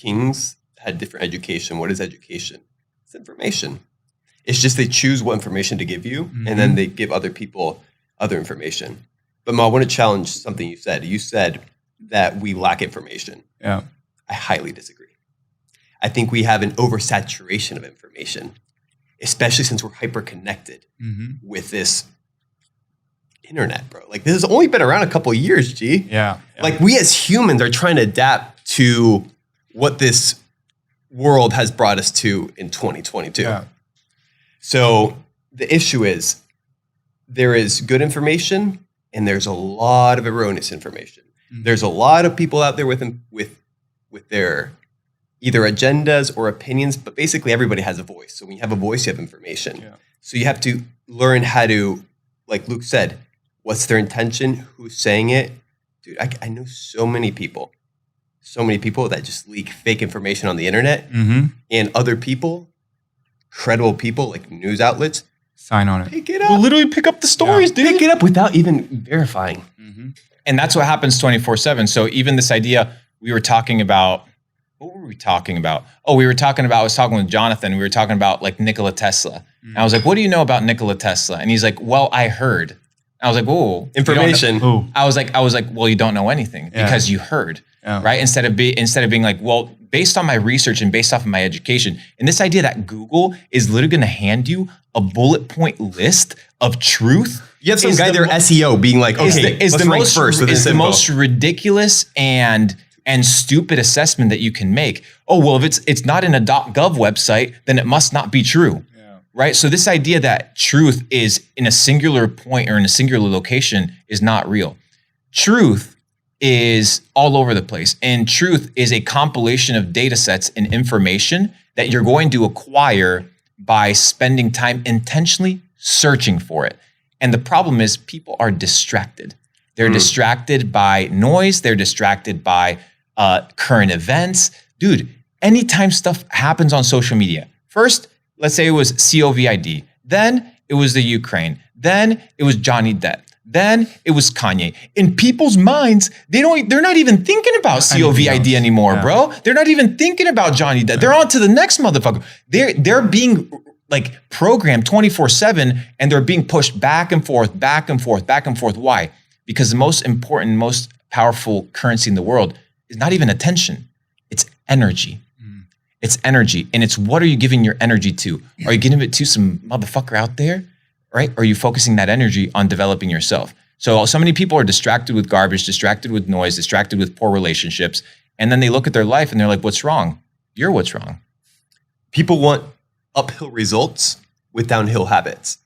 kings had different education. What is education? It's information. It's just they choose what information to give you, and then they give other people other information. But Ma, I want to challenge something you said. You said that we lack information. Yeah. I highly disagree. I think we have an oversaturation of information, especially since we're hyper-connected with this internet, bro. Like, this has only been around a couple of years, G. Yeah. Like, we as humans are trying to adapt to what this world has brought us to in 2022. Yeah. So the issue is there is good information and there's a lot of erroneous information. There's a lot of people out there with their either agendas or opinions, but basically everybody has a voice. So when you have a voice, you have information. Yeah. So you have to learn how to, like Luke said, what's their intention, who's saying it. Dude, I know so many people that just leak fake information on the internet, and other people, credible people like news outlets, sign on it. Pick it up. We'll literally pick up the stories, dude. Pick it up without even verifying. And that's what happens 24/7. So even this idea, we were talking about, what were we talking about? Oh, I was talking with Jonathan. We were talking about like Nikola Tesla. And I was like, what do you know about Nikola Tesla? And he's like, well, I heard. I was like, whoa. Information. I was like, well, you don't know anything because you heard, right? Instead of being like, well, based on my research and based off of my education, and this idea that Google is literally going to hand you a bullet point list of truth. You have some guy there SEO being like, okay, is let's rank first with this info. The most ridiculous and stupid assessment that you can make. Oh, well, if it's not in a .gov website, then it must not be true. Right? So this idea that truth is in a singular point or in a singular location is not real. Truth is all over the place. And truth is a compilation of data sets and information that you're going to acquire by spending time intentionally searching for it. And the problem is people are distracted. They're distracted by noise. They're distracted by current events. Dude, anytime stuff happens on social media, first, let's say it was COVID, then it was the Ukraine, then it was Johnny Depp, then it was Kanye. In people's minds, they're not even thinking about COVID anymore, bro. They're not even thinking about Johnny Depp. They're on to the next motherfucker. They're being like programmed 24/7, and they're being pushed back and forth, back and forth, back and forth. Why? Because the most important, most powerful currency in the world is not even attention. It's energy. It's energy. And it's what are you giving your energy to? Are you giving it to some motherfucker out there? Right? Or are you focusing that energy on developing yourself? So many people are distracted with garbage, distracted with noise, distracted with poor relationships. And then they look at their life and they're like, what's wrong? You're what's wrong. People want uphill results with downhill habits.